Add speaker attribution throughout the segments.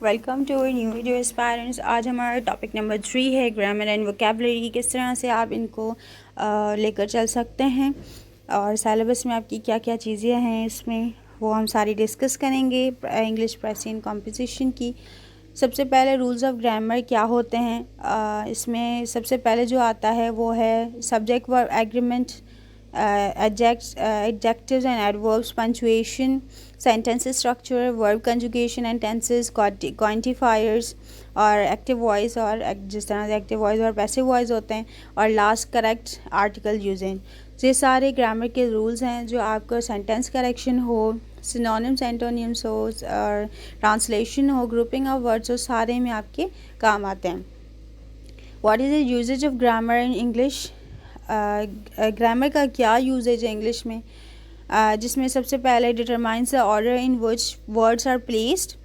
Speaker 1: Welcome to new video aspirants. आज हमारा topic number 3 है ग्रामर एंड वोकेबलरी। किस तरह से आप इनको लेकर चल सकते हैं और सिलेबस में आपकी क्या क्या चीज़ें हैं इसमें वो हम सारी डिस्कस करेंगे। इंग्लिश प्रेजेंट कॉम्पोजिशन की सबसे पहले रूल्स ऑफ ग्रामर क्या होते हैं। इसमें सबसे पहले जो आता है वो है subject verb agreement, adjectives and adverbs, punctuation, sentence structure, verb conjugation and tenses, quantifiers और एक्टिव वॉइस और जिस तरह से एक्टिव वॉइस और पैसिव वॉइस होते हैं, और लास्ट करेक्ट आर्टिकल यूजिंग। ये सारे ग्रामर के रूल्स हैं जो आपको सेंटेंस करेक्शन हो, सिनोनिम्स एंटोनिम्स हो और ट्रांसलेशन हो, ग्रुपिंग ऑफ वर्ड्स हो, सारे में आपके काम आते हैं। What is the usages of grammar in English? Grammar का क्या यूजेज है इंग्लिश में? जिसमें सबसे पहले determines the order in which words are placed,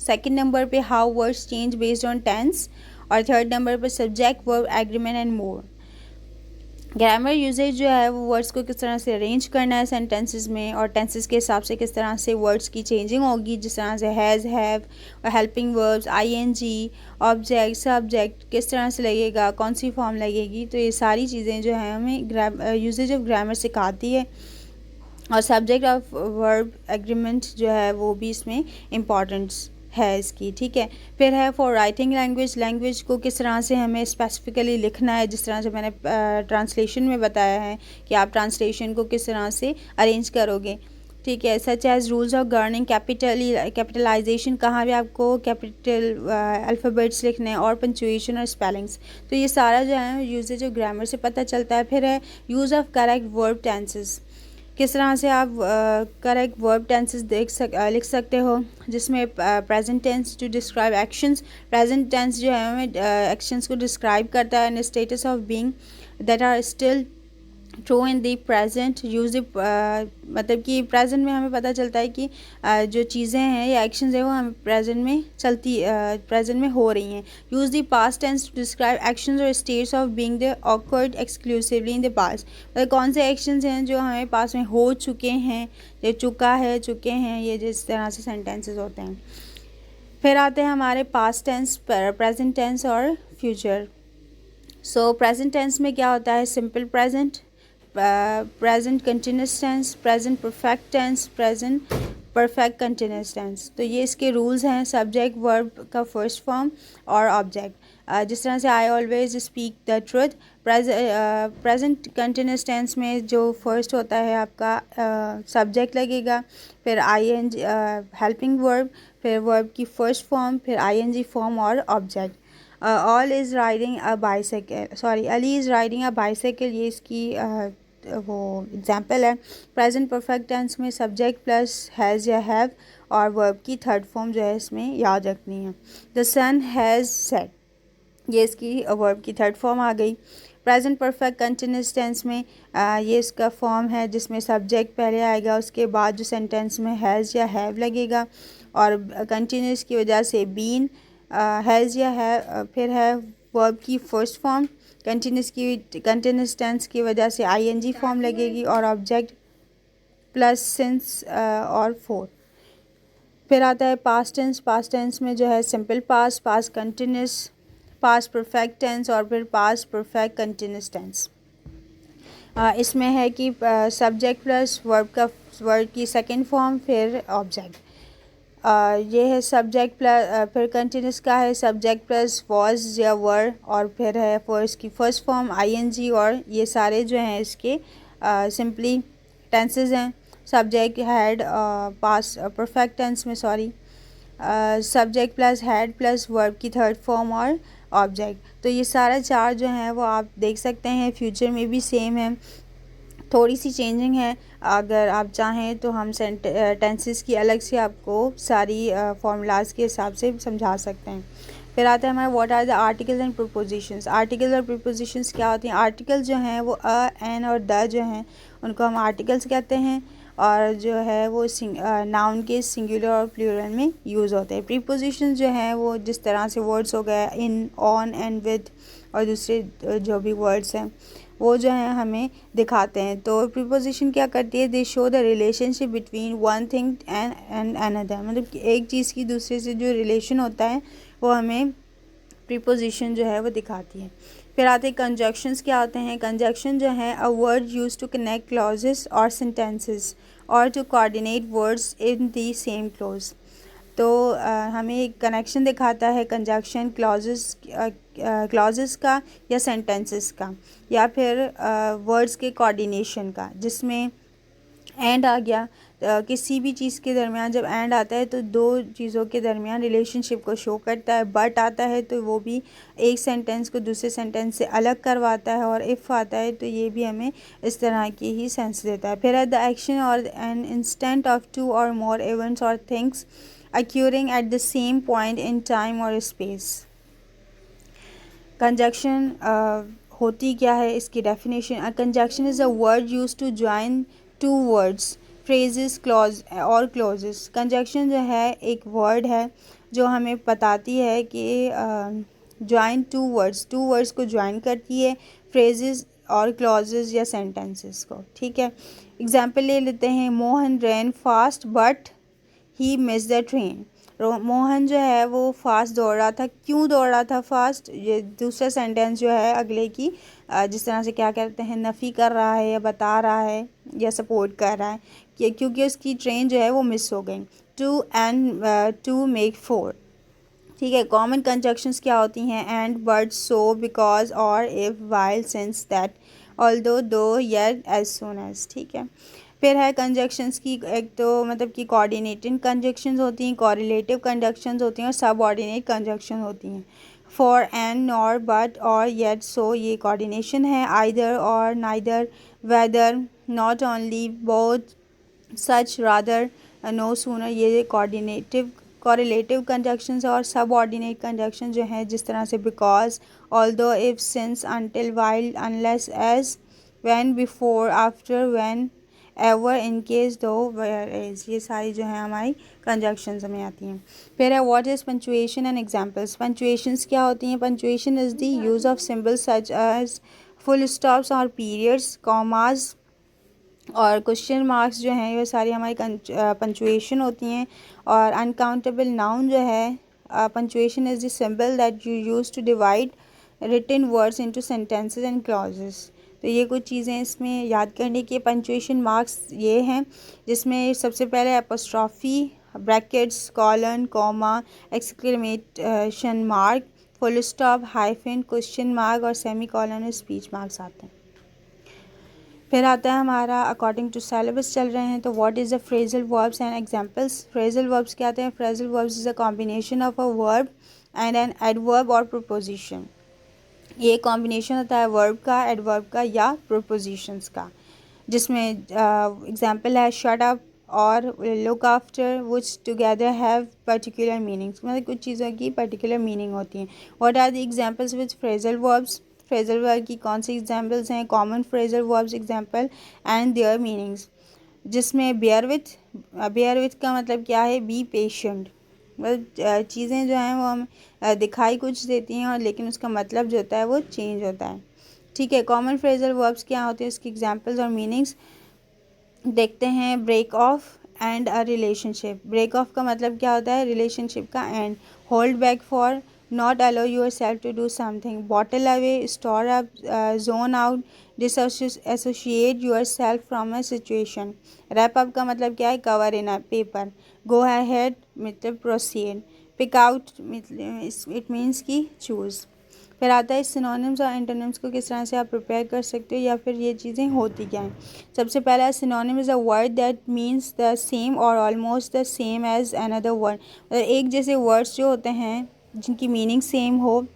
Speaker 1: second number पे how words change based on tense, और थर्ड नंबर पे subject verb agreement and more. Grammar usages जो है वो वर्ड्स को किस तरह से अरेंज करना है सेंटेंसेस में, और टेंसेस के हिसाब से किस तरह से वर्ड्स की चेंजिंग होगी, जिस तरह से हैज़, हैव और helping verbs, ING, object, subject किस तरह से लगेगा, कौन सी फॉर्म लगेगी। तो ये सारी चीज़ें जो हैं हमें यूजेज ऑफ ग्रामर सिखाती है। और सब्जेक्ट ऑफ वर्ब एग्रीमेंट जो है वो भी इसमें इम्पॉर्टेंस है इसकी, ठीक है। फिर है फॉर राइटिंग लैंग्वेज, लैंग्वेज को किस तरह से हमें स्पेसिफिकली लिखना है, जिस तरह से मैंने ट्रांसलेशन में बताया है कि आप ट्रांसलेशन को किस तरह से अरेंज करोगे, ठीक है। Such as rules of governing, capitalization, कहाँ भी आपको कैपिटल अल्फ़ाबेट्स लिखने हैं, और पंचुएशन और स्पेलिंग्स। तो ये सारा जो है यूजेज ऑफ ग्रामर से पता चलता है। फिर है use of correct verb tenses, किस तरह से आप करेक्ट वर्ब टेंसेस लिख सकते हो, जिसमें present tense to describe actions, present tense जो है हमें एक्शंस को डिस्क्राइब करता है, and status of being that are still true in the present. Use मतलब कि प्रेजेंट में हमें पता चलता है कि जो चीज़ें हैं या एक्शंस हैं वो हमें प्रेजेंट में हो रही हैं। Use the past tense to describe actions और states of being the occurred exclusively in the past. मतलब कौन से एक्शंस हैं जो हमें पास में हो चुके हैं, ये चुके हैं, ये जिस तरह से सेंटेंसेस होते हैं। फिर आते हैं हमारे पास्ट टेंस, प्रेजेंट टेंस और फ्यूचर। सो प्रेजेंट टेंस में क्या होता है? Simple present, present continuous tense, present perfect tense, present perfect continuous tense. तो ये इसके रूल्स हैं। सब्जेक्ट वर्ब का फर्स्ट फॉर्म और ऑब्जेक्ट, जिस तरह से I always speak the truth. Present continuous tense में जो फर्स्ट होता है आपका सब्जेक्ट लगेगा, फिर आईएनजी हेल्पिंग वर्ब, फिर वर्ब की फर्स्ट फॉर्म, फिर आईएनजी फॉर्म और object. All is riding a bicycle, sorry Ali is riding a bicycle, ये इसकी वो एग्जाम्पल है। प्रेजेंट परफेक्ट टेंस में सब्जेक्ट प्लस हैज़ या हैव और वर्ब की थर्ड फॉर्म जो है इसमें याद रखनी है। द सन हैज़ सेट, ये इसकी वर्ब की थर्ड फॉर्म आ गई। प्रेजेंट परफेक्ट कंटिन्यूस टेंस में ये इसका फॉर्म है जिसमें सब्जेक्ट पहले आएगा, उसके बाद जो सेंटेंस में हैज़ या हैव लगेगा, और कंटिन्यूस की वजह से बीन, हैज़ या है, फिर है वर्ब की फर्स्ट फॉर्म, कंटिन्यूस टेंस की वजह से आईएनजी फॉर्म लगेगी, और ऑब्जेक्ट प्लस सिंस और फोर। फिर आता है पास्ट टेंस, पास्ट टेंस में जो है simple past, past continuous, past perfect tense और फिर पास्ट परफेक्ट कंटिन्यूस टेंस। इसमें है कि सब्जेक्ट प्लस वर्ब की सेकंड फॉर्म, फिर ऑब्जेक्ट। ये है सब्जेक्ट प्लस, फिर कंटिन्यूस का है सब्जेक्ट प्लस वॉज या वर, और फिर है फर्स्ट की फर्स्ट फॉर्म आईएनजी, और ये सारे जो हैं इसके सिंपली टेंसेस हैं। Subject had, past perfect tense में sorry, subject plus had plus verb की थर्ड फॉर्म और ऑब्जेक्ट। तो ये सारा चार जो हैं वो आप देख सकते हैं। फ्यूचर में भी सेम है, थोड़ी सी चेंजिंग है। अगर आप चाहें तो हम टेंसेस की अलग से आपको सारी फार्मूलाज के हिसाब से समझा सकते हैं। फिर आता है हमारा what are the articles and prepositions. Articles और प्रीपोजिशंस क्या होती हैं? आर्टिकल्स जो हैं वो अ, एन और द जो हैं उनको हम आर्टिकल्स कहते हैं, और जो है वो नाउन के सिंगुलर और प्लूरल में यूज़ होते हैं। प्रीपोजिशंस जो हैं वो जिस तरह से वर्ड्स हो गए इन, ऑन एंड विद, और दूसरे जो भी वर्ड्स हैं वो जो है हमें दिखाते हैं। तो प्रीपोजिशन क्या करती है, दे show the relationship between one thing and another, मतलब कि एक चीज़ की दूसरे से जो रिलेशन होता है वो हमें प्रीपोजिशन जो है वो दिखाती है। फिर आते हैं कंजक्शंस क्या होते हैं। कंजक्शन जो है a word use to connect clauses और सेंटेंसेस और to coordinate words in the same clause. तो हमें एक कनेक्शन दिखाता है कंजक्शन क्लॉजेस का या सेंटेंसेस का या फिर वर्ड्स के कोऑर्डिनेशन का, जिसमें एंड आ गया। किसी भी चीज़ के दरमियान जब एंड आता है तो दो चीज़ों के दरमियान रिलेशनशिप को शो करता है। बट आता है तो वो भी एक सेंटेंस को दूसरे सेंटेंस से अलग करवाता है। और इफ़ आता है तो ये भी हमें इस तरह की ही सेंस देता है। फिर द एक्शन और एन इंस्टेंट ऑफ टू और मोर इवेंट्स और things occurring at the same point in time or space। Conjunction होती क्या है, इसकी definition. A conjunction is a word use to join two words, phrases, clause और clauses. Conjunction जो है एक वर्ड है जो हमें बताती है कि ज्वाइन टू वर्ड्स को ज्वाइन करती है, फ्रेजेस और क्लॉजेस या सेंटेंसेस को। ठीक है, एग्जाम्पल ले लेते हैं। Mohan ran fast but he miss the train. Mohan जो है वो फास्ट दौड़ रहा था, क्यों दौड़ रहा था फास्ट, ये दूसरा सेंटेंस जो है अगले की जिस तरह से क्या कहते हैं नफ़ी कर रहा है या बता रहा है या सपोर्ट कर रहा है कि क्योंकि उसकी ट्रेन जो है वो मिस हो गई। Two and two make four. ठीक है, कॉमन कंजक्शंस क्या होती हैं, and, but, so, because, or, if, while, since, that, although, though, yet, as soon as. ठीक है, फिर है कंजक्शंस की एक तो मतलब कि कोऑर्डिनेटिंग कंजक्शंस होती हैं, कोरिलेटिव कंजक्शंस होती हैं और सबऑर्डिनेट कंजक्शन होती हैं। For, and, nor, but, or, yet, so ये कोऑर्डिनेशन है। Either or, neither, whether, not only, both, such, rather, no, sooner ये कोरिलेटिव कंजक्शंस और सबऑर्डिनेट कंजक्शन जो हैं जिस तरह से because, although, if, since, until, while, unless, as, when, before, after, whenever, in case, though, where is, ये सारी जो है हमारी कंजक्शंस में आती हैं। फिर है what is punctuation and examples. Punctuations क्या होती हैं, punctuation is the use of symbols such as full stops और पीरियड्स, कॉमास और क्वेश्चन मार्क्स जो हैं ये सारी हमारी पंचुएशन होती हैं। और अनकाउंटेबल नाउन जो है, punctuation is the symbol that you use to divide written words into sentences and clauses. तो ये कुछ चीज़ें इसमें याद करने की। पंचुएशन मार्क्स ये हैं जिसमें सबसे पहले apostrophe, brackets, colon, comma, exclamation mark, full stop, hyphen, question mark और सेमी कॉलन और स्पीच मार्क्स आते हैं। फिर आता है हमारा अकॉर्डिंग टू सिलेबस चल रहे हैं तो what is the phrasal verbs and examples. Phrasal verbs क्या आते हैं, phrasal verbs is a combination of a verb and an adverb और प्रोपोजिशन। ये कॉम्बिनेशन होता है वर्ब का, एडवर्ब का या प्रोपोजिशंस का, जिसमें एग्जांपल है शट अप और look after which together have particular meanings, मतलब कुछ चीज़ों की पर्टिकुलर मीनिंग होती हैं। What are the examples with phrasal verbs. Phrasal verb की कौन सी एग्जांपल्स हैं, common phrasal verbs example and their meanings, जिसमें बेयर विथ का मतलब क्या है, बी पेशेंट, मतलब चीज़ें जो हैं वो हम दिखाई कुछ देती हैं और लेकिन उसका मतलब जो होता है वो चेंज होता है। ठीक है, कॉमन फ्रेजल वर्ब्स क्या होते हैं, उसकी एग्जांपल्स और मीनिंग्स देखते हैं। Break off end a relationship. Break off का मतलब क्या होता है, रिलेशनशिप का end. Hold back for, not allow yourself to do something. Bottle away, store up, zone out, dissociate yourself from a situation. Wrap up का मतलब क्या है, cover in a paper. Go ahead मतलब proceed. Pick out it means की choose. फिर आता है synonyms और एंटोनिम्स को किस तरह से आप प्रिपेयर कर सकते हो या फिर ये चीज़ें होती क्या हैं। सबसे पहला synonym is a word that means the same और almost the same as another word. एक जैसे वर्ड्स जो होते हैं जिनकी मीनिंग सेम हो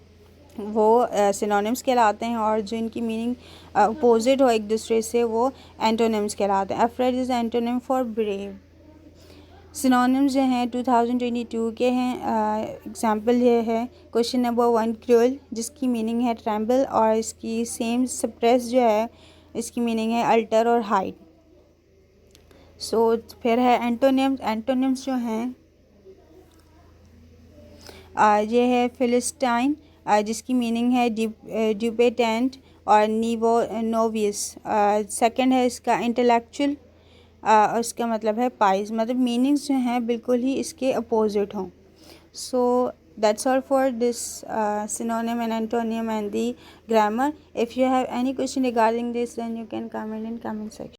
Speaker 1: वो सिनोनिम्स कहलाते हैं और जिनकी मीनिंग अपोजिट हो एक दूसरे से वो एंटोनिम्स कहलाते हैं। Afraid is antonym for brave. Synonyms जो हैं 2022 के हैं। एग्जांपल ये है क्वेश्चन नंबर 1 क्रूअल, जिसकी मीनिंग है ट्रैम्बल, और इसकी सेम सप्रेस जो है इसकी मीनिंग है अल्टर और हाइड। सो फिर है एंटोनिम्स। एंटोनिम्स जो हैं ये है फिलिस्टाइन, जिसकी मीनिंग है ड्यूपेटेंट और नीवो नोवियस। सेकंड है इसका इंटेलेक्चुअल, उसका मतलब है पाइज, मतलब मीनिंग्स जो हैं बिल्कुल ही इसके अपोजिट हों। सो that's all for this synonym and antonym and the grammar. If you have any question regarding this, then you can comment in comment section.